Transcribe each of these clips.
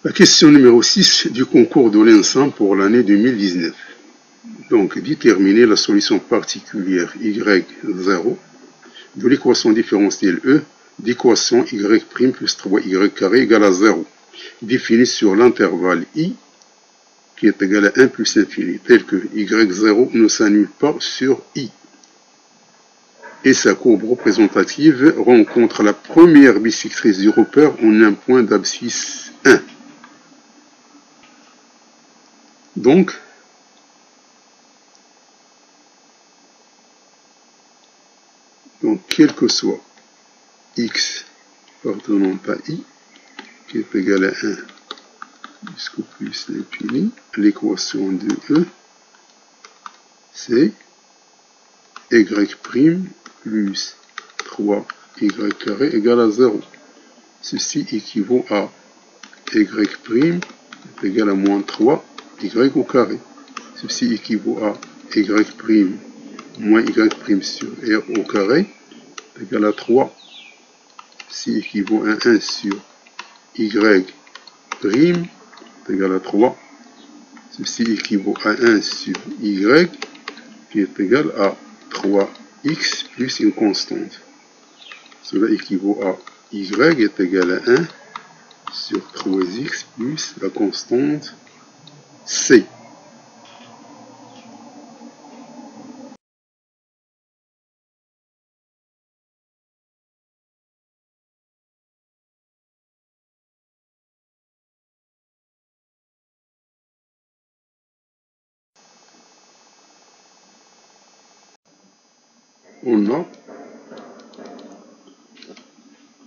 La question numéro 6 du concours de l'ENSAM pour l'année 2019. Donc, déterminer la solution particulière y0 de l'équation différentielle E d'équation y' plus 3y carré égale à 0, définie sur l'intervalle i qui est égal à 1 plus infini, tel que y0 ne s'annule pas sur i. Et sa courbe représentative rencontre la première bisectrice du repère en un point d'abscisse 1. Donc, quel que soit x appartenant à i, qui est égal à 1 jusqu'au plus l'infini, l'équation de E, c'est y' plus 3y carré égale à 0. Ceci équivaut à y' est égal à moins 3y au carré. Ceci équivaut à y' moins y' sur r au carré égale à 3. Ceci équivaut à 1 sur y' égal à 3. Ceci équivaut à 1 sur y qui est égal à 3x plus une constante. Cela équivaut à y est égal à 1 sur 3x plus la constante c. On a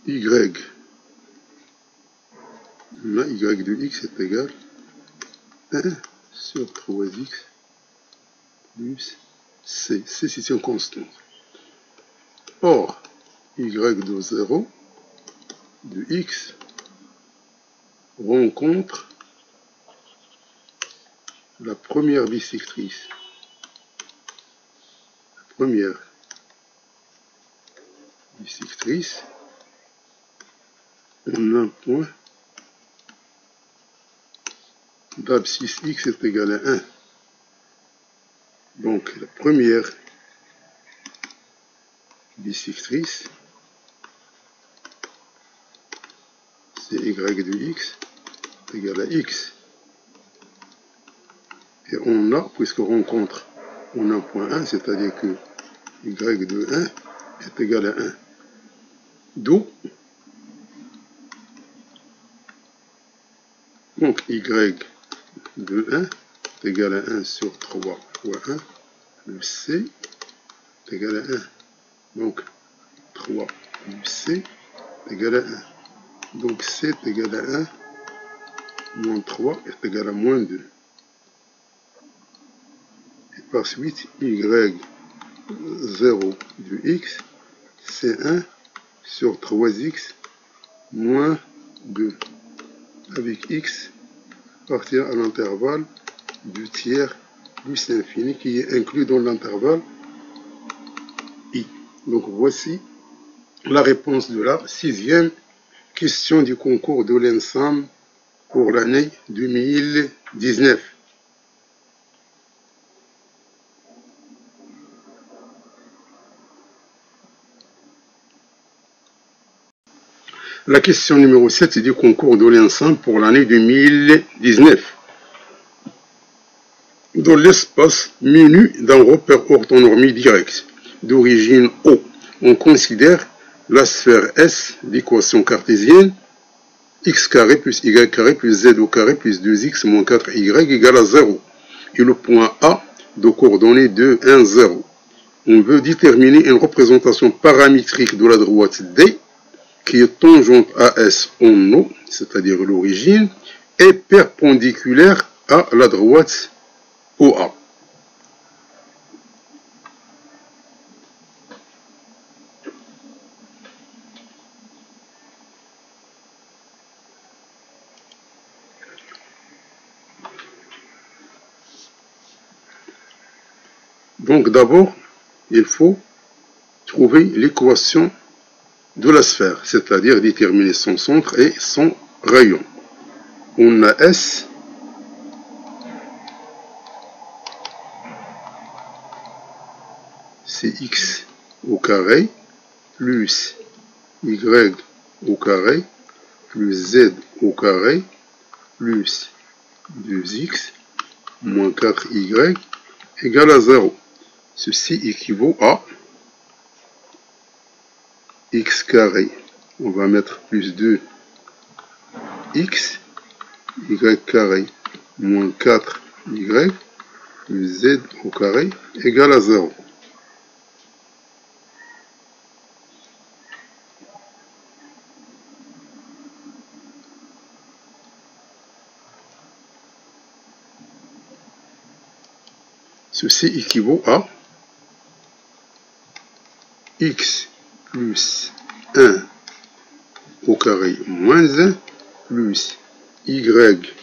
y de x est égal à 1 sur 3x plus c. C, c'est une constante. Or, y de 0 de x rencontre la première bisectrice. La première bisectrice en un point d'abscisse x est égal à 1. Donc, la première bisectrice, c'est y de x égale à x. Et on a, puisqu'on rencontre en un point 1, c'est-à-dire que y de 1 est égal à 1. D'où, donc y de 1 est égal à 1 sur 3 fois 1 plus c est égal à 1. Donc 3 plus c est égal à 1. Donc c est égal à 1 moins 3 est égal à moins 2. Et par suite, y0 de x, c'est 1 sur 3x moins 2. Avec x appartient à l'intervalle du tiers plus l'infini qui est inclus dans l'intervalle i. Donc voici la réponse de la 6e question du concours de l'ENSAM pour l'année 2019. La question numéro 7 du concours de l'ENSAM pour l'année 2019. Dans l'espace menu d'un repère orthonormé direct d'origine O, on considère la sphère S d'équation cartésienne x carré plus y carré plus z au carré plus 2x moins 4y égale à 0 et le point A de coordonnées 2, 1, 0. On veut déterminer une représentation paramétrique de la droite D qui est tangente à S en O, c'est-à-dire l'origine, et perpendiculaire à la droite OA. Donc d'abord, il faut trouver l'équation de la sphère, c'est-à-dire déterminer son centre et son rayon. on a S c'est x au carré plus y au carré plus z au carré plus 2x moins 4y égale à 0. Ceci équivaut à x carré. On va mettre plus 2x y carré moins 4y plus z au carré égale à 0. Ceci équivaut à x plus 1 au carré moins 1 plus y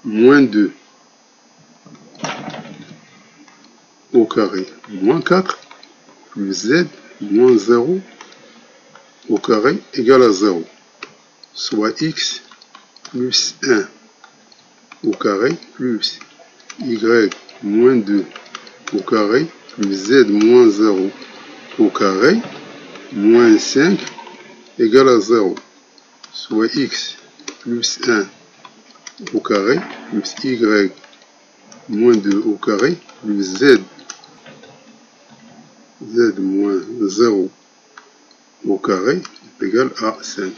moins 2 au carré moins 4 plus z moins 0 au carré égale à 0. Soit x plus 1 au carré plus y moins 2 au carré plus z moins 0 au carré moins 5 égale à 0. Soit x plus 1 au carré plus y moins 2 au carré plus z moins 0 au carré est égal à 5.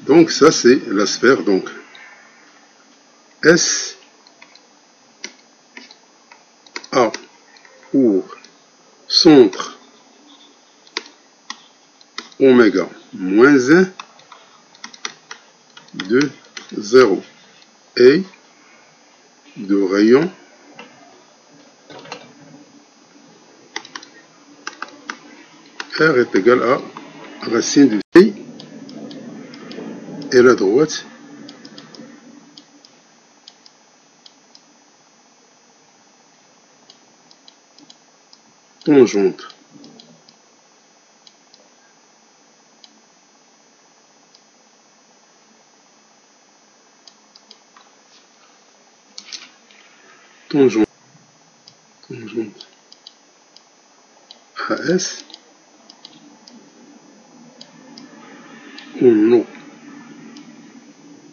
Donc ça c'est la sphère. Donc S a pour centre oméga moins 1 de 0 et de rayon R est égal à racine de phi et la droite tangente. Tangente à S on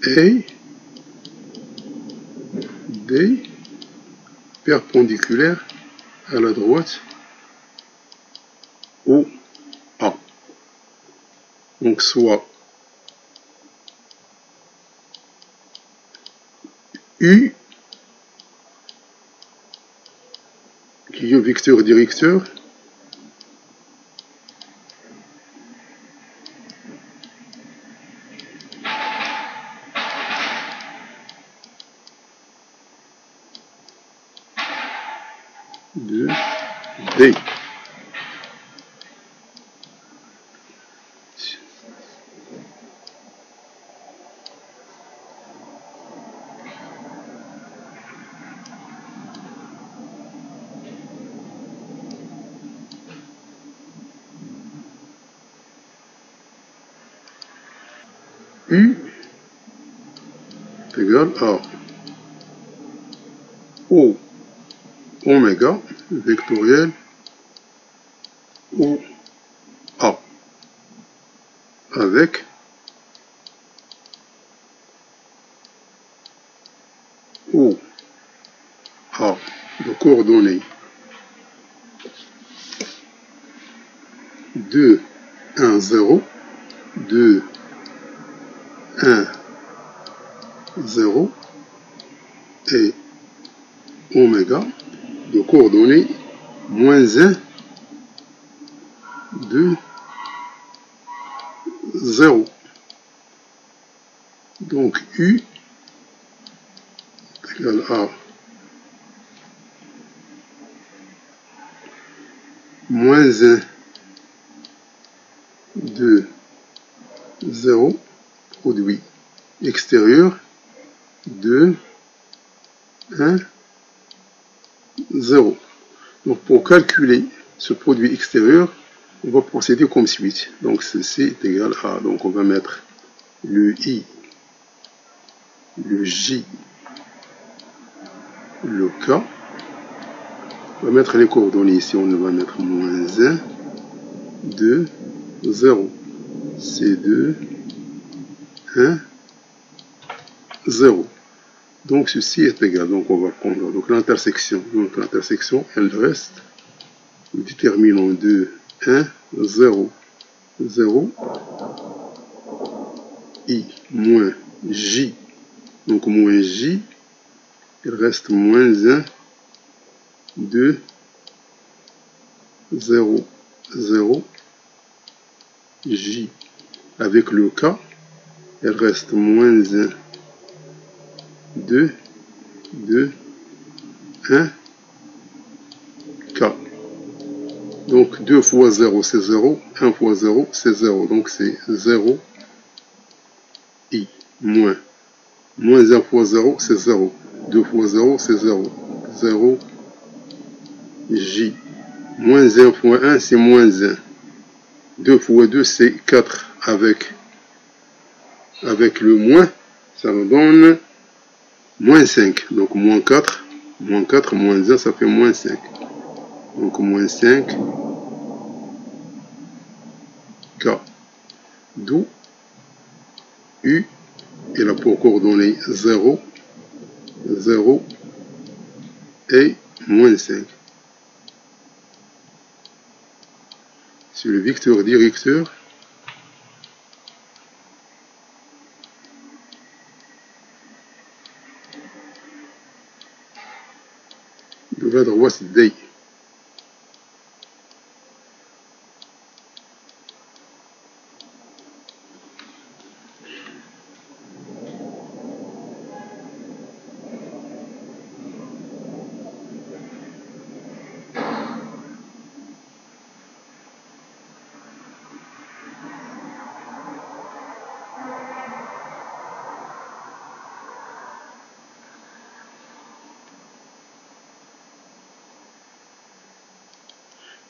et D perpendiculaire à la droite au A. Donc soit U qui est un vecteur directeur de D. U est égal à O oméga vectoriel O A avec O A de coordonnées 2, 1, 0, 2, 1, 0 et oméga de coordonnées moins 1, 2, 0. Donc U égale à moins 1, 2, 0, produit extérieur, 2, 1, 0. Donc pour calculer ce produit extérieur, on va procéder comme suit. Donc ceci est égal à, donc on va mettre le I, le J, le K. On va mettre les coordonnées ici, on va mettre moins 1, 2, 0. C2, 1, 0. Donc ceci est égal. Donc on va prendre l'intersection. Donc l'intersection, elle reste. Nous déterminons 2, 1, 0. 0. I moins J. Donc moins J. Il reste moins 1, 2, 0, 0. J. Avec le K, il reste moins 1, 2, 2, 1, K. Donc 2 fois 0 c'est 0, 1 fois 0 c'est 0. Donc c'est 0, I, moins. Moins 1 fois 0 c'est 0. 2 fois 0 c'est 0. 0, J. Moins 1 fois 1 c'est moins 1. 2 fois 2 c'est 4. Avec le moins, ça nous donne moins 5. Donc moins 4, moins 1, ça fait moins 5. Donc moins 5, K. D'où U, il a pour coordonnées 0, 0 et moins 5. Sur le vecteur directeur, de la droite D.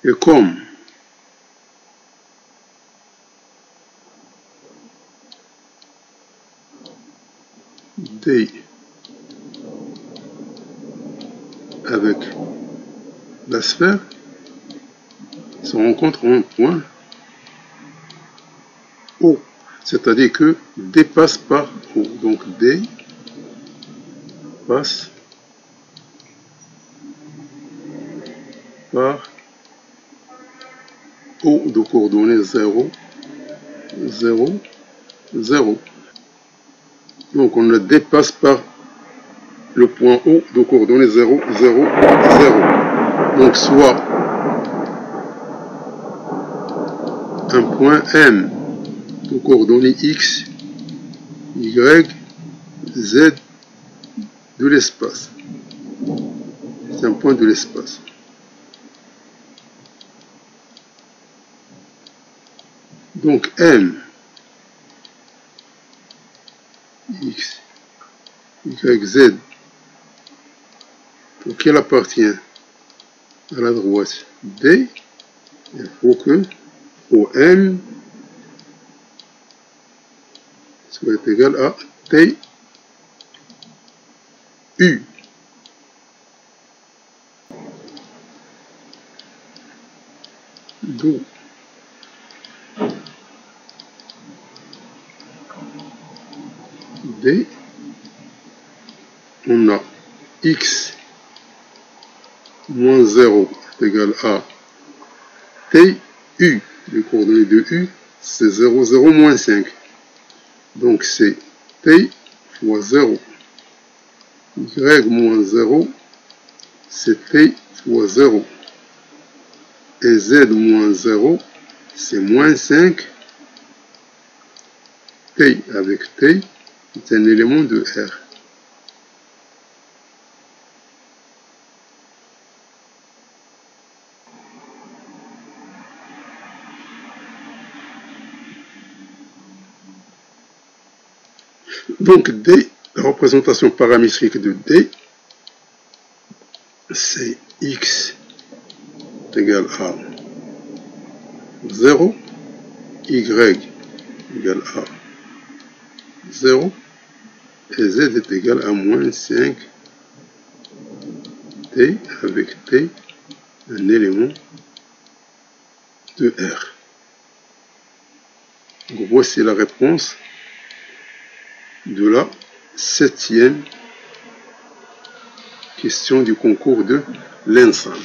Et comme D avec la sphère se rencontre en point O, c'est-à-dire que D passe par O. Donc D passe par O de coordonnées 0, 0, 0. Donc on le dépasse par le point O de coordonnées 0, 0, 0. Donc soit un point M de coordonnées X, Y, Z de l'espace. C'est un point de l'espace. Donc M, X, Y, Z, pour qu'il appartient à la droite D, il faut que OM soit égal à T, U. D'où D, on a X moins 0 est égal à T, U. Les coordonnées de U, c'est 0, 0, moins 5. Donc c'est T fois 0. Y moins 0, c'est T fois 0. Et Z moins 0, c'est moins 5. T avec T, c'est un élément de R. Donc D, la représentation paramétrique de D, c'est X égale à 0, Y égale à 0 et z est égal à moins 5 t avec t, un élément de R. Donc voici la réponse de la 7e question du concours de l'ENSAM.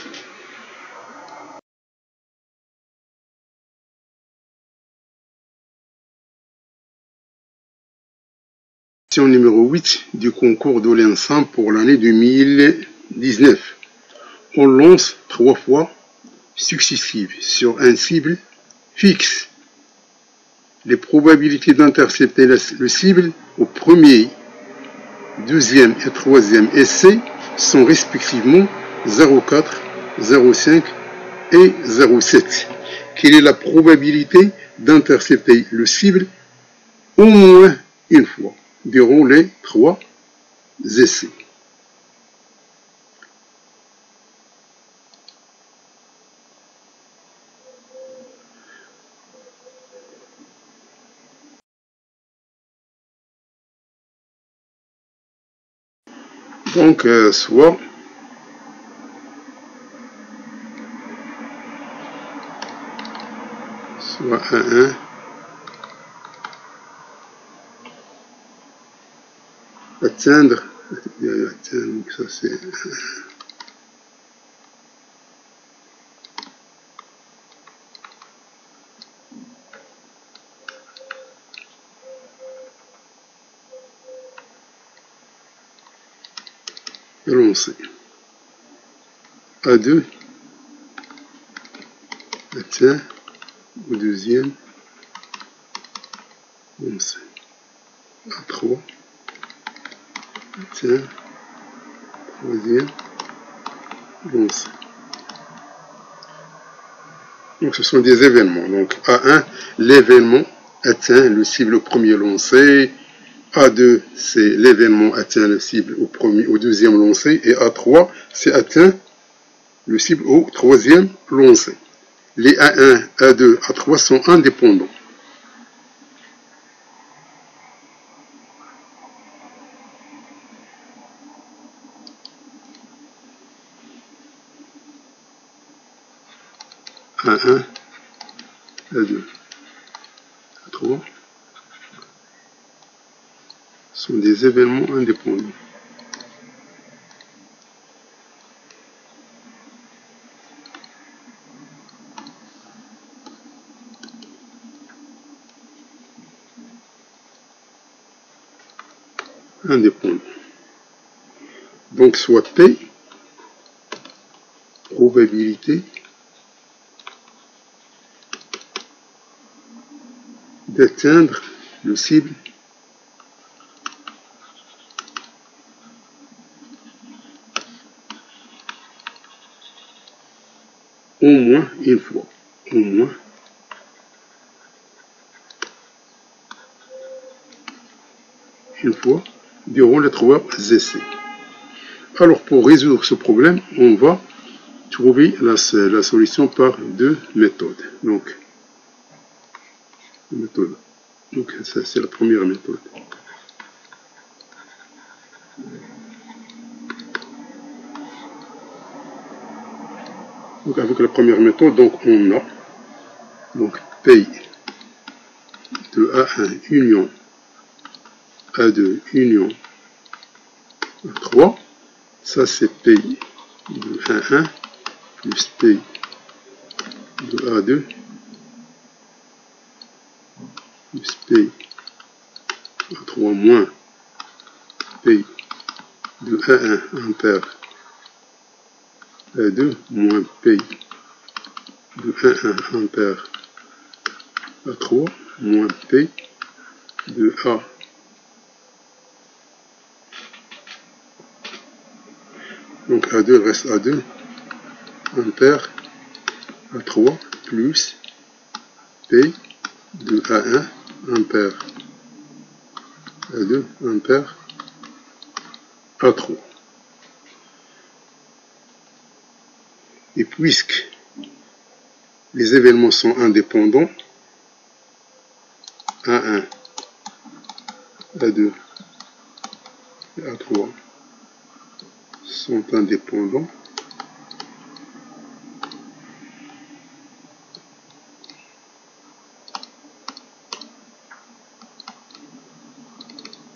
Question numéro 8 du concours de l'ENSAM pour l'année 2019. On lance 3 fois successives sur un cible fixe. Les probabilités d'intercepter le cible au premier, deuxième et troisième essai sont respectivement 0,4, 0,5 et 0,7. Quelle est la probabilité d'intercepter le cible au moins une fois durant les 3 essais? Donc, soit un 1, atteindre, donc ça c'est lancer. A2 atteint au deuxième lancer. A3 atteint troisième lancer. Donc ce sont des événements. Donc A1, l'événement atteint le cible au premier lancé. A2, c'est l'événement atteint le cible au deuxième lancé. Et A3, c'est atteint le cible au troisième lancé. Les A1, A2, A3 sont indépendants. A1, A2, A3 sont des événements indépendants. Donc soit P, probabilité d'atteindre le cible au moins une fois. Au moins une fois durant les 3 essais. Alors pour résoudre ce problème, on va trouver la solution par 2 méthodes. Donc ça c'est la première méthode. Donc avec la première méthode, donc on a donc P de A1 union A2 union A3, ça c'est P de A1 plus P de A2 plus P A3 moins P de A1 impair A2 moins P de A1 impair A3 moins P de A. Donc A2 reste A2 impair A3 plus P de A1 impair A2 impair A3. Et puisque les événements sont indépendants, A1 A2 et A3 sont indépendants.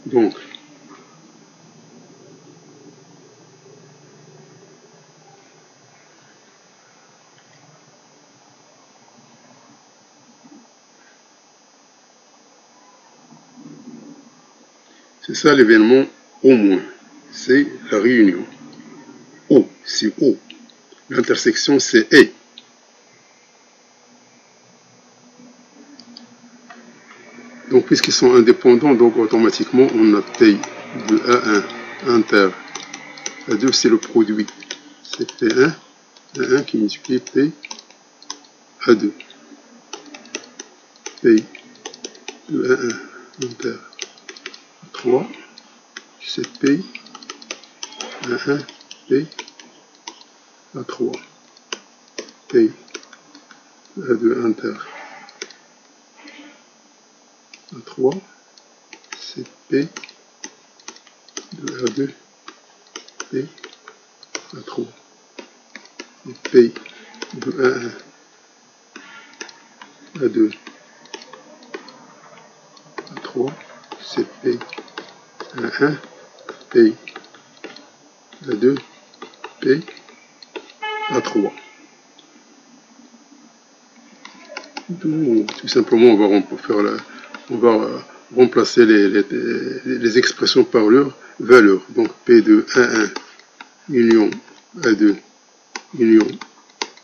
Donc, c'est ça l'événement au moins. C'est la réunion. O, c'est O. L'intersection, c'est E. Donc, puisqu'ils sont indépendants, donc automatiquement, on a P de A1 inter. A2, c'est le produit. C'est P1, A1 qui multiplie P A2. P de A1 inter. 3, c'est P A1 P A3. P A2 inter. A3, c'est P de A2 P A3. Et P de A1 A2 A3, c'est P A1 P A2 P A3. Donc, tout simplement, on va remplacer les expressions par leur valeur. Donc P de A1 union A2 union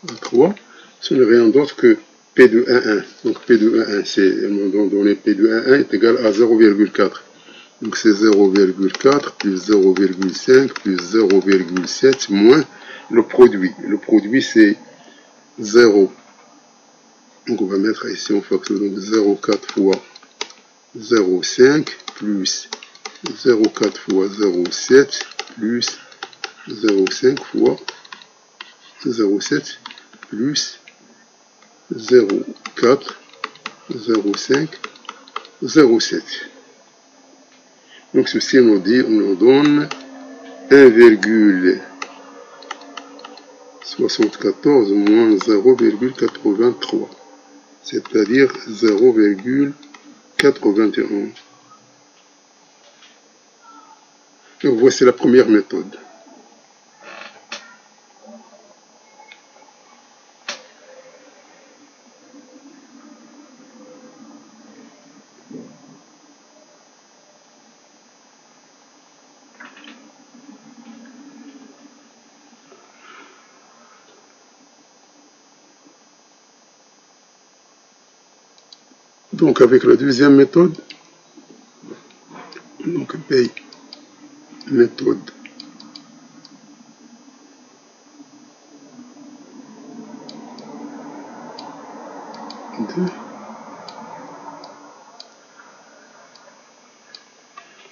A3, ce n'est rien d'autre que P de A1. Donc P de A1, c'est donné P de A1 est égal à 0,4. Donc c'est 0,4 plus 0,5 plus 0,7 moins le produit. Le produit c'est 0. Donc on va mettre ici en fraction, donc 0,4 fois 0,5 plus 0,4 fois 0,7 plus 0,5 fois 0,7 plus 0,4 0,5 0,7. Donc ceci nous donne 1,74 moins 0,83, c'est-à-dire 0,91. Donc voici la première méthode. Donc avec la deuxième méthode, donc P méthode de,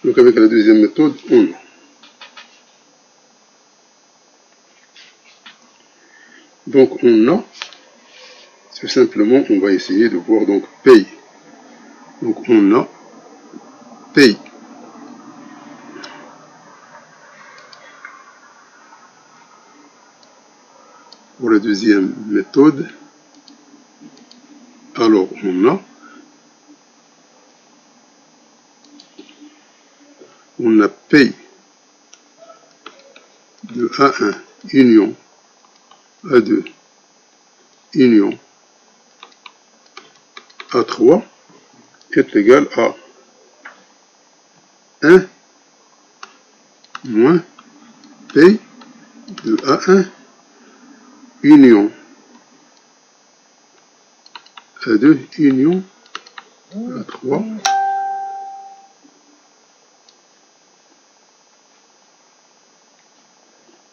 donc avec la deuxième méthode, on a tout simplement, on va essayer de voir donc P. Donc on a P pour la deuxième méthode. Alors on a P de A1 union A2 union A3 est égal à 1 moins P de A1 union A2 union A3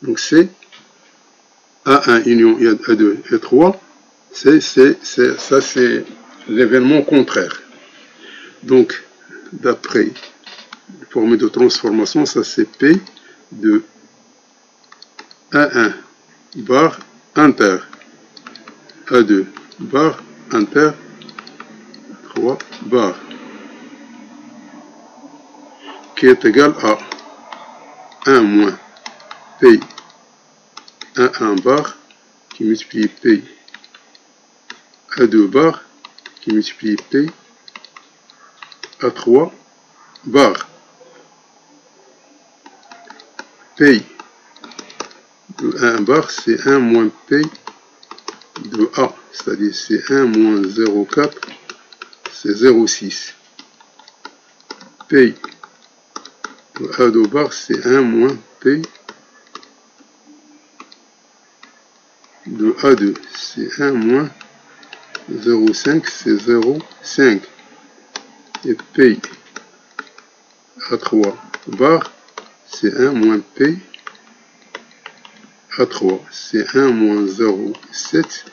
donc c'est A1 union A2 et 3, ça c'est l'événement contraire. Donc d'après la formule de transformation, ça c'est P de A1 bar inter A2 bar inter 3 bar. qui est égal à 1 moins P 1 bar qui multiplie P A2 bar qui multiplie P A3 bar. P de 1 bar, c'est 1 moins P de A, c'est-à-dire c'est 1 moins 0,4, c'est 0,6. P de A2 bar, c'est 1 moins P de A2, c'est 1 moins 0,5, c'est 0,5. Et P A3 bar, c'est 1 moins P A3, c'est 1 moins 0,7,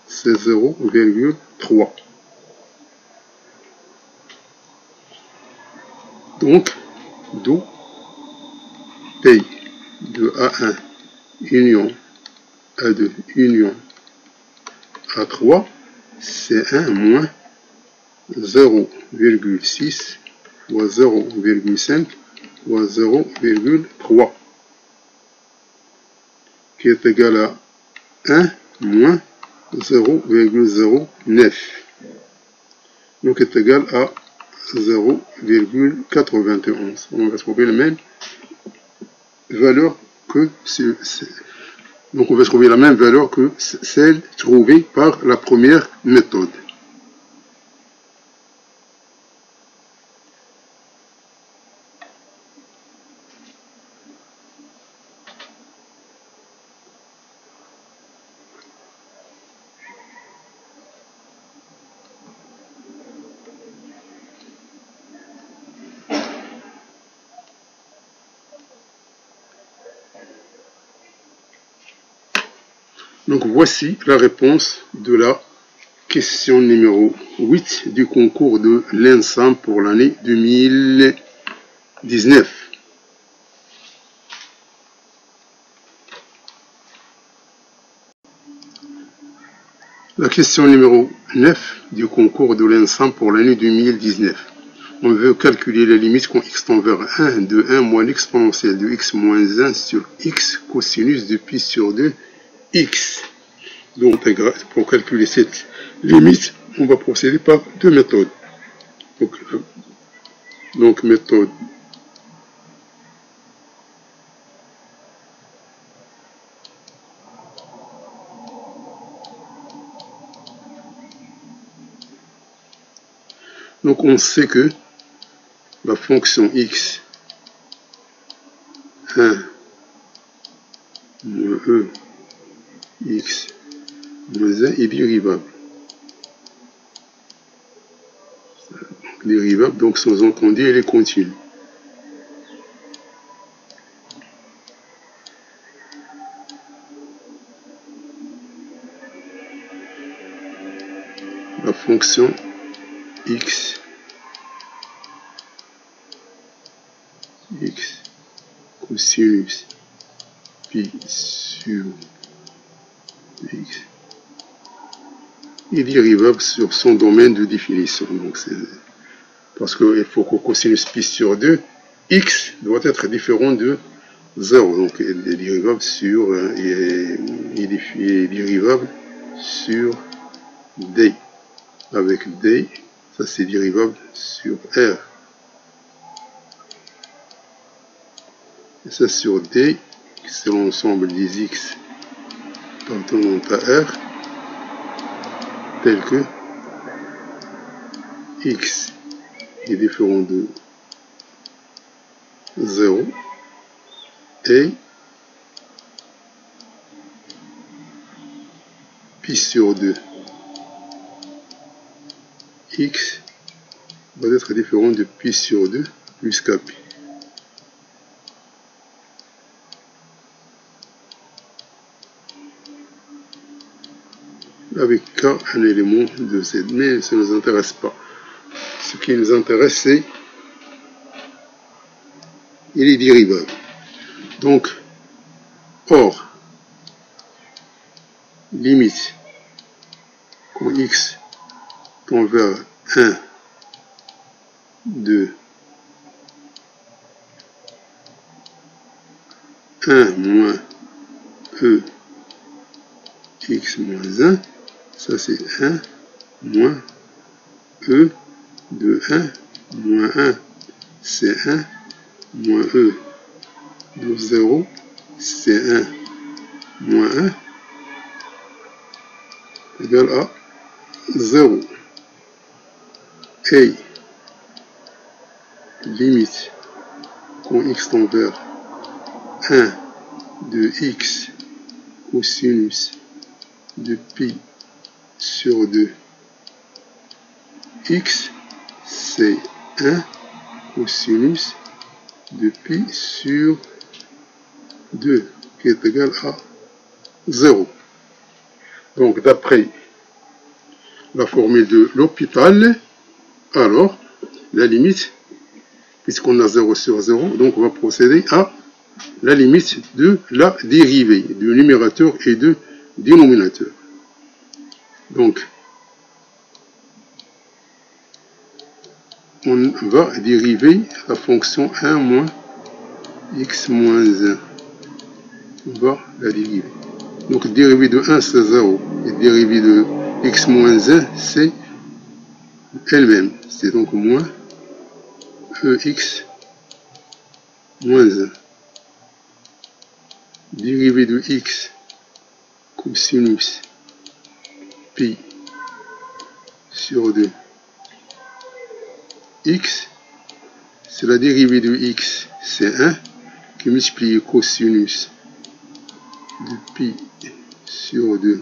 c'est 0,3. Donc, d'où P de A1 union A2 union A3, c'est 1 moins 0,6 fois 0,5 fois 0,3 qui est égal à 1 moins 0,09. Donc est égal à 0,91. On va trouver la même valeur que donc on va trouver la même valeur que celle trouvée par la première méthode. Donc voici la réponse de la question numéro 8 du concours de l'ENSAM pour l'année 2019. La question numéro 9 du concours de l'ENSAM pour l'année 2019. On veut calculer la limite quand x tend vers 1 de 1 moins l'exponentielle de x moins 1 sur x cosinus de pi sur 2 x. Donc, pour calculer cette limite, on va procéder par deux méthodes. Donc méthode donc on sait que la fonction x 1 moins e x moins 1 est dérivable. Dérivable, donc sous-entendu, elle est continue. La fonction x cosinus pi sur x est dérivable sur son domaine de définition. Donc c'est parce qu'il faut que cosinus pi sur 2, x doit être différent de 0. Donc il est dérivable sur il est dérivable sur d. Avec d, ça c'est dérivable sur r. Et ça sur d, c'est l'ensemble des x appartenant à r, tel que x est différent de 0 et pi sur 2 x va être différent de pi sur 2 plus k pi. Avec k un élément de z, mais ça ne nous intéresse pas. Ce qui nous intéresse, c'est il est dérivable. Donc, or, limite, quand x tend vers 1 de 1 moins E x moins 1, ça c'est 1 moins E de 1 moins 1, c'est 1 moins E de 0, c'est 1 moins 1 égale à 0. Et limite quand x tend vers 1 de x cosinus de pi sur 2 x, c'est 1 cosinus de pi sur 2 qui est égal à 0. Donc d'après la formule de L'Hopital, alors la limite, puisqu'on a 0 sur 0, donc on va procéder à la limite de la dérivée du numérateur et du dénominateur. Donc on va dériver la fonction 1 moins x moins 1. On va la dériver. Donc dérivée de 1 c'est 0 et dérivée de x moins 1 c'est elle-même. C'est donc moins ex moins 1. Dérivée de x cosinus pi sur 2 x, c'est la dérivée de x, c'est 1 qui multiplie cosinus de pi sur 2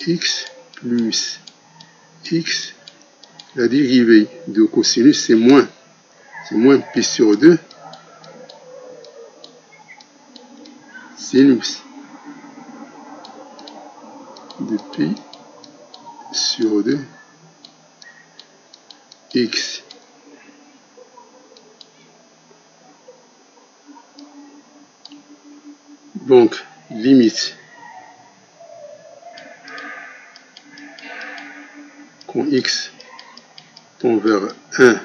x plus x, la dérivée de cosinus c'est moins pi sur 2 sinus de pi sur 2 x. Donc limite quand x tend vers 1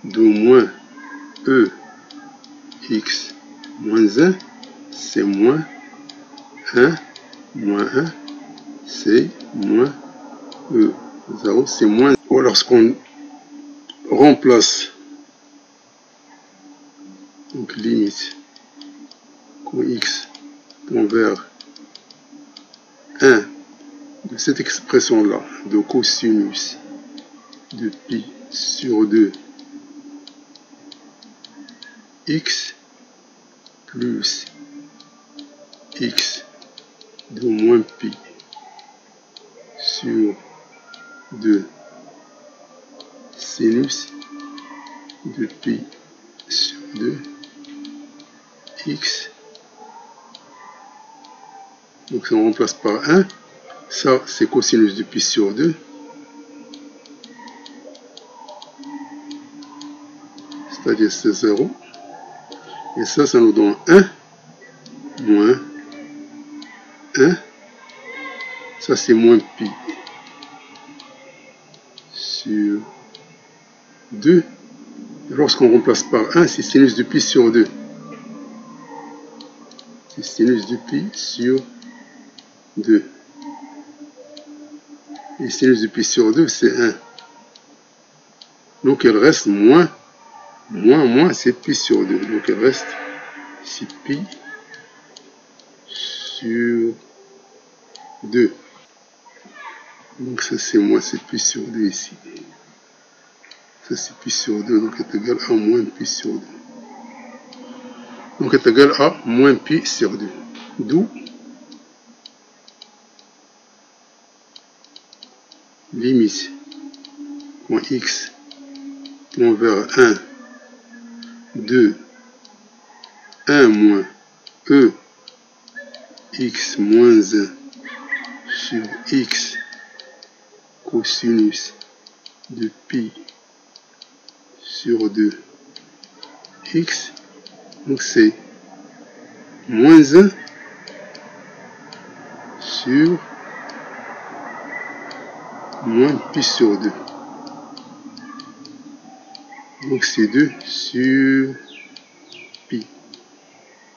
de moins e x moins 1, c'est moins 1 moins 1, c'est moins e 0, c'est moins. Lorsqu'on remplace donc limite quand x tend vers 1 de cette expression là de cosinus de pi sur 2 x plus x de moins pi sur 2 sinus de pi sur 2 x. Donc ça on remplace par 1. Ça c'est cosinus de pi sur 2. C'est-à-dire c'est 0. Et ça nous donne 1 moins 1. Ça c'est moins pi sur 2. Lorsqu'on remplace par 1, c'est sinus de pi sur 2. C'est sinus de pi sur 2. Et sinus de pi sur 2, c'est 1. Donc il reste moins c'est pi sur 2. Donc il reste ici pi sur 2. Donc ça c'est moins c'est pi sur 2 ici. Ça c'est pi sur 2, donc est égal à moins pi sur 2. Donc est égal à moins pi sur 2. D'où limite quand x tend vers 1 de 1 moins e x moins 1 sur x cosinus de pi sur 2 x. Donc c'est moins 1 sur moins pi sur 2. Donc c'est 2 sur pi.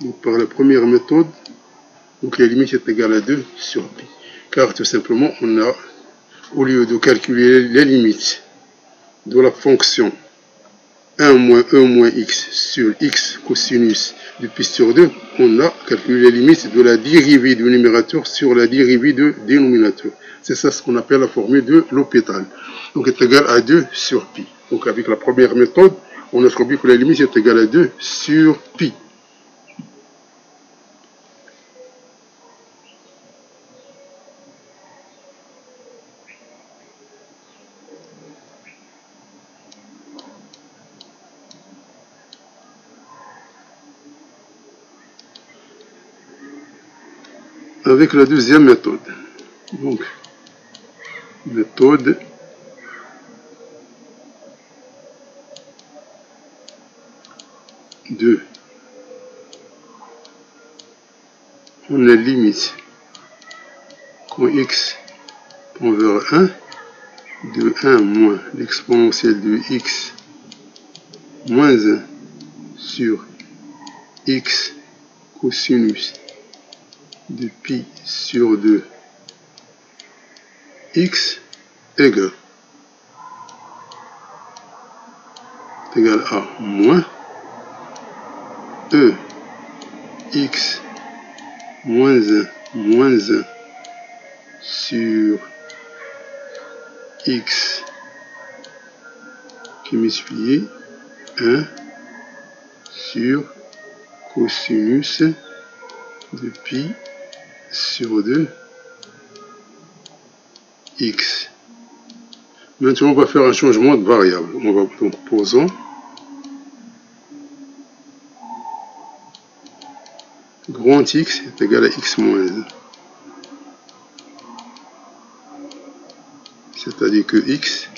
Donc par la première méthode, donc la limite est égale à 2 sur pi. Car tout simplement, on a, au lieu de calculer les limites de la fonction 1 moins e moins x sur x cosinus de pi sur 2, on a calculé les limites de la dérivée du numérateur sur la dérivée du dénominateur. C'est ça ce qu'on appelle la formule de L'Hopital. Donc est égal à 2 sur pi. Donc avec la première méthode, on a trouvé que la limite est égale à 2 sur pi. Avec la deuxième méthode. Donc, méthode de on a limite quand x tend vers 1 de 1 moins l'exponentielle de x moins 1 sur x cosinus de pi sur 2 x égale à moins e x moins 1 sur x qui multiplie 1 sur cosinus de pi sur 2 x. Maintenant, on va faire un changement de variable. On va donc posons grand X est égal à x moins 1. C'est-à-dire que x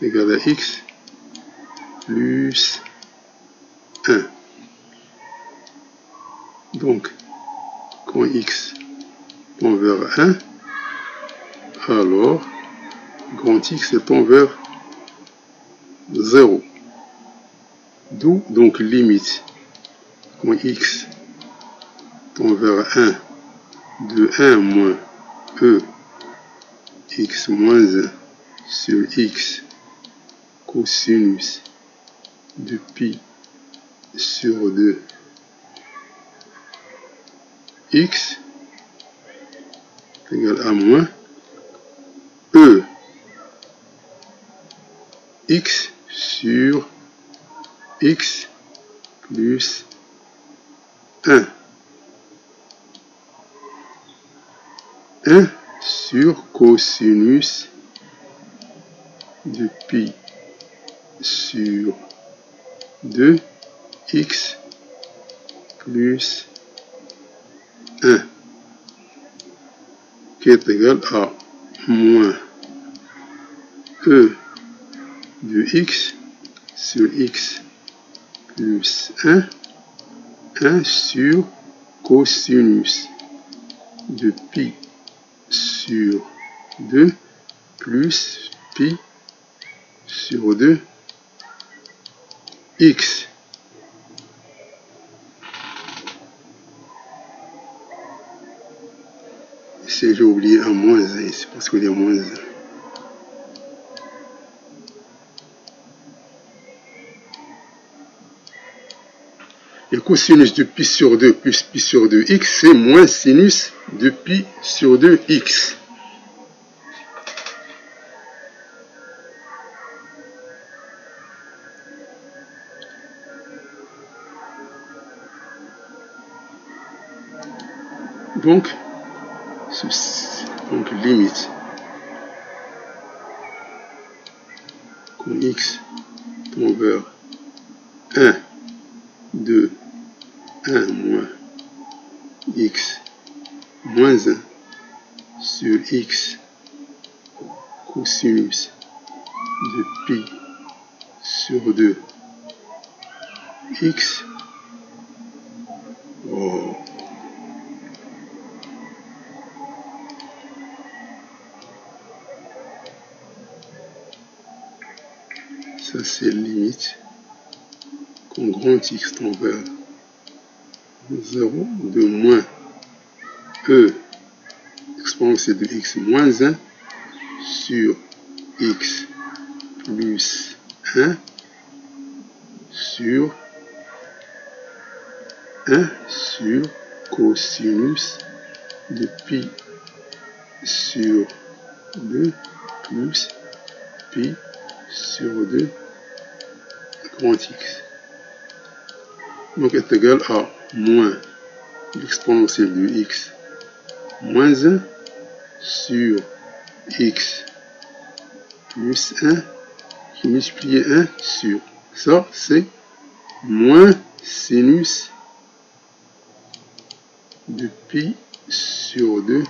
est égal à x plus 1. Donc, quand x tend vers 1, alors grand X tend vers 0. D'où donc limite quand x tend vers 1 de 1 moins e x moins 1 sur x cosinus de pi sur 2 x égale à moins e x sur x plus 1. 1 sur cosinus de pi sur 2 x plus 1 qui est égal à moins e de x sur x plus 1 sur cosinus de pi sur 2 plus pi sur 2 x. Ici j'ai oublié un moins 1 ici parce qu'il y a moins 1. Et cosinus de pi sur 2 plus pi sur 2x, c'est moins sinus de pi sur 2x. Donc limite quand x tend vers 1 de 1 moins x moins 1 sur x cosinus de pi sur 2 x. Oh. Ça c'est limite ton grand X tend vers 0, de moins E exponentielle de X moins 1 sur X plus 1 sur 1 sur cosinus de pi sur 2 plus pi sur 2 grand X. Donc est égal à moins l'exponentielle de X moins 1 sur X plus 1 qui multiplié 1 sur. Ça, c'est moins sinus de pi sur 2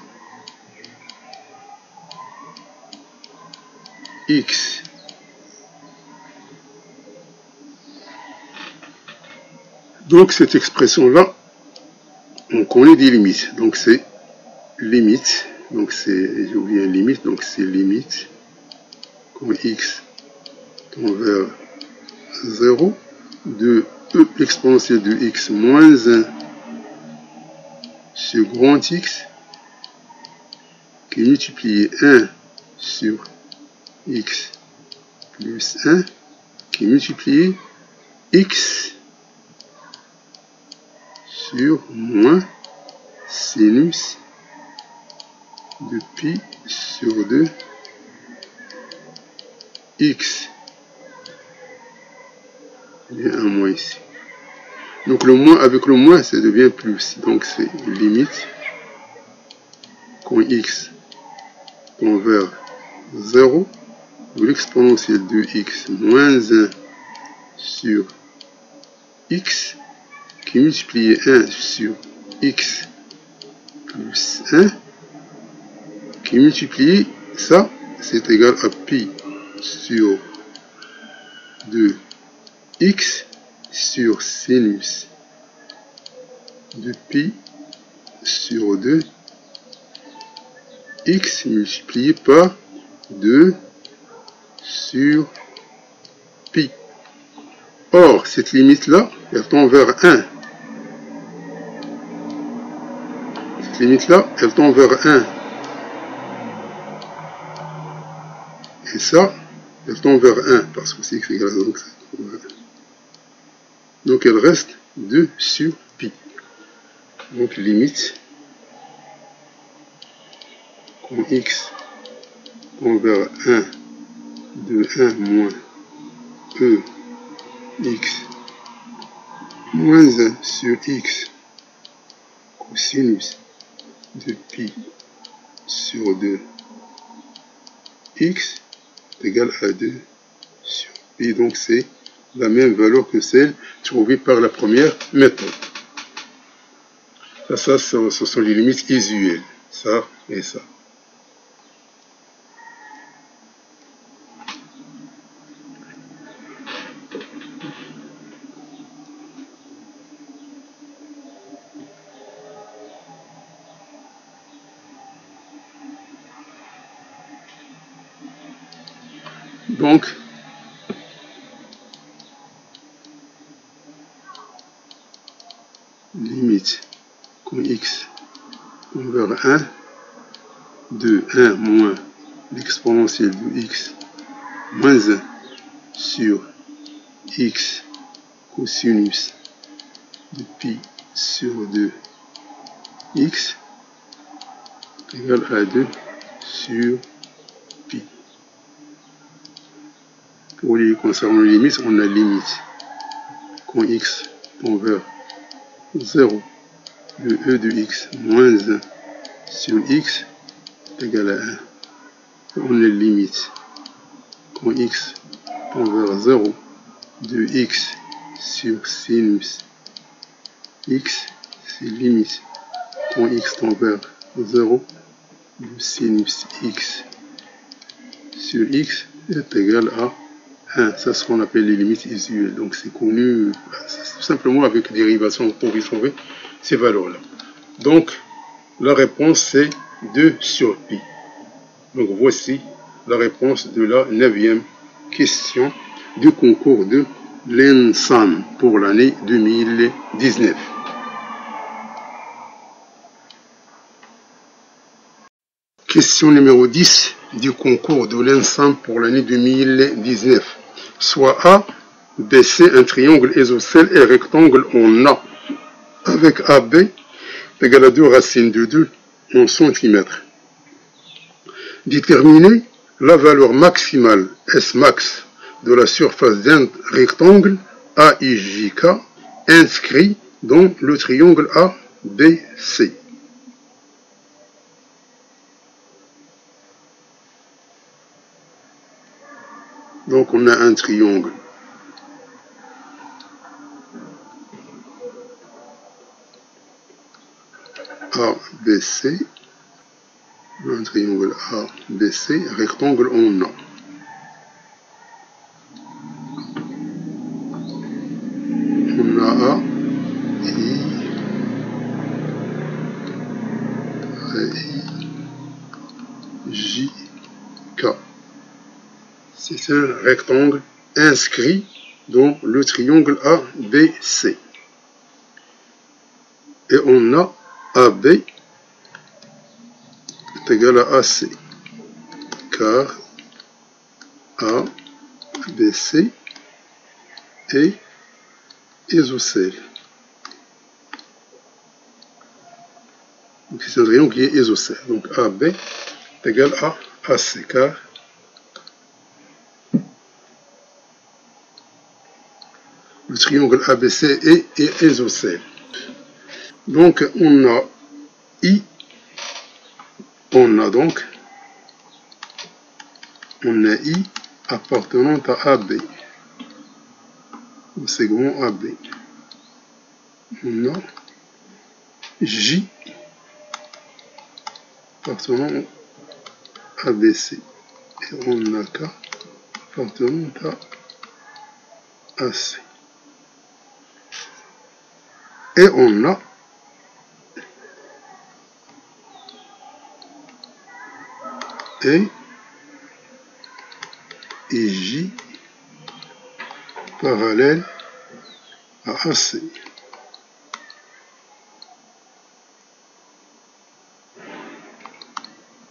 X. Donc, cette expression-là, on connaît des limites. Donc, c'est limite. Donc, c'est, j'ai oublié une limite. Donc, c'est limite quand X tend vers 0 de E exponentielle de X moins 1 sur grand X qui est multiplié 1 sur X plus 1 qui est multiplié X sur moins sinus de pi sur 2 X. Il y a un moins ici. Donc le moins avec le moins, ça devient plus. Donc c'est limite quand X tend vers 0 de l'exponentielle de X moins 1 sur X qui multiplie 1 sur X plus 1 qui multiplie ça, c'est égal à pi sur 2 X sur sinus de pi sur 2 X multiplié par 2 sur pi. Or, cette limite-là, elle tend vers 1. Cette limite-là, elle tend vers 1. Et ça, elle tend vers 1, parce que c'est x égale à 1. Donc, elle reste 2 sur pi. Donc, limite, quand x tend vers 1, de 1 moins E x moins 1 sur x cosinus de pi sur 2 x est égal à 2 sur pi. Donc c'est la même valeur que celle trouvée par la première méthode. Ça, ce sont les limites usuelles. Ça et ça. Donc, limite quand x tend vers 1 de 1 moins l'exponentielle de x moins 1 sur x cosinus de pi sur 2 x égale à 2 sur pi. Pour les concernant les limites, on a limite quand x tend vers 0 de e de x moins 1 sur x égale à 1. On a limite quand x tend vers 0 de x sur sinus x, c'est limite quand x tend vers 0 de sinus x sur x est égal à 1. Ça, c'est ce qu'on appelle les limites usuelles. Donc, c'est connu tout simplement avec dérivation pour y trouver ces valeurs-là. Donc, la réponse, c'est 2 sur pi. Donc, voici la réponse de la 9e question du concours de l'ENSAM pour l'année 2019. Question numéro 10 du concours de l'ENSAM pour l'année 2019. Soit A, BC, un triangle isocèle et rectangle en A, avec AB égale à 2 racines de 2 en centimètres. Déterminer la valeur maximale S max de la surface d'un rectangle AIJK inscrit dans le triangle ABC. Donc on a un triangle ABC, un triangle ABC, rectangle en A. On a A, J, K. C'est un rectangle inscrit dans le triangle ABC. Et on a AB est égal à AC, car ABC est isocèle. Donc c'est un triangle qui est isocèle. Donc AB est égal à AC, car le triangle ABC est isocèle. Donc on a I, on a I appartenant à AB, au segment AB. On a J appartenant à ABC. Et on a K appartenant à AC. Et on a E et J parallèle à AC.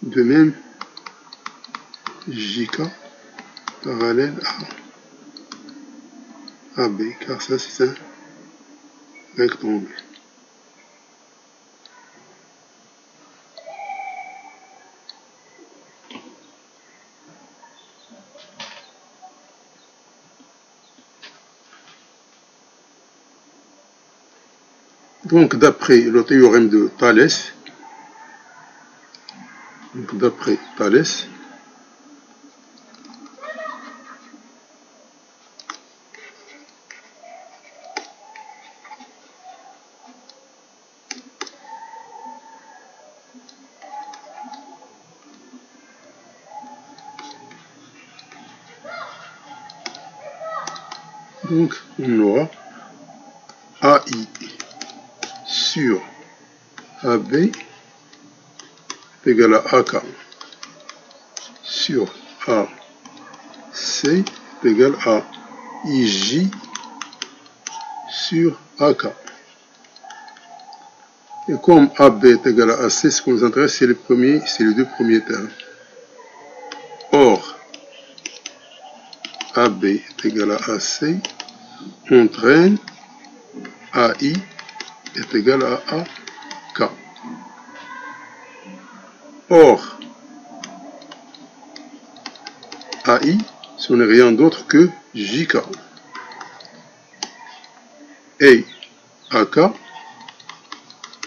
De même, JK parallèle à AB, car ça c'est un rectangle. Donc d'après le théorème de Thalès, donc on aura AI sur AB est égal à AK sur AC est égal à IJ sur AK. Et comme AB est égal à AC, ce qui nous intéresse, c'est les deux premiers termes. Or, AB est égal à AC entraîne AI est égal à AK. Or, AI, ce n'est rien d'autre que JK. Et AK,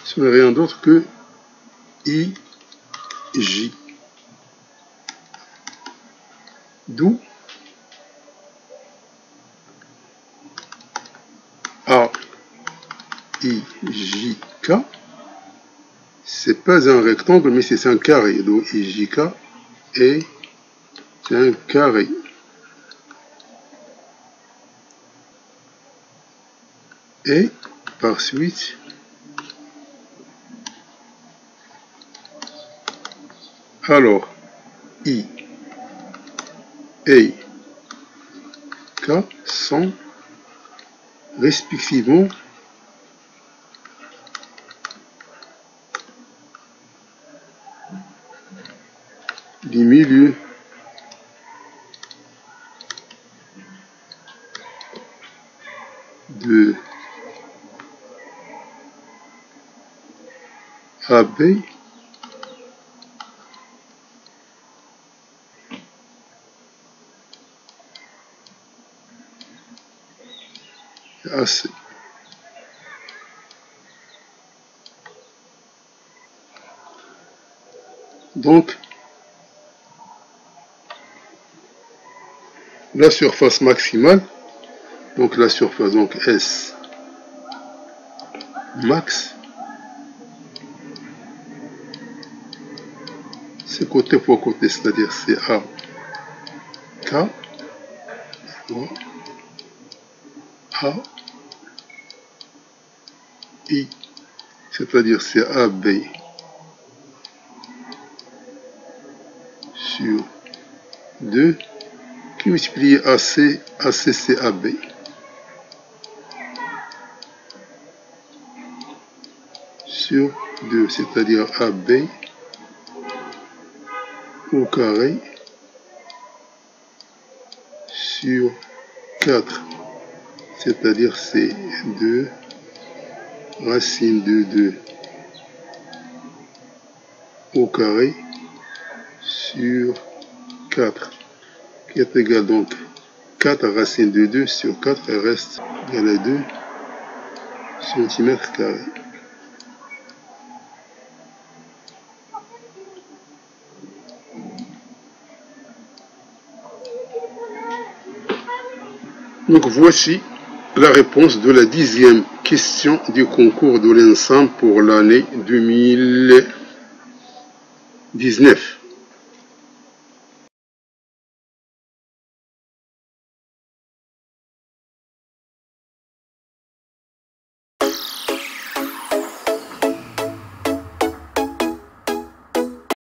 ce n'est rien d'autre que IJ. D'où AIJK, c'est pas un rectangle, mais c'est un carré. Donc IJK est un carré. Et par suite, alors I et K sont respectivement du milieu de AB AC. Donc, la surface maximale, donc la surface, donc S max, c'est côté pour côté, c'est-à-dire c'est A, K, A, I, c'est-à-dire c'est AB sur 2, qui multiplie AC, AC c'est AB. Sur 2, c'est-à-dire AB au carré sur 4, c'est-à-dire c'est 2 racine de 2 au carré sur 4, qui est égal donc 4 racine de 2 sur 4, elle reste égal à 2 cm². Donc voici la réponse de la 10e question du concours de l'ensemble pour l'année 2019.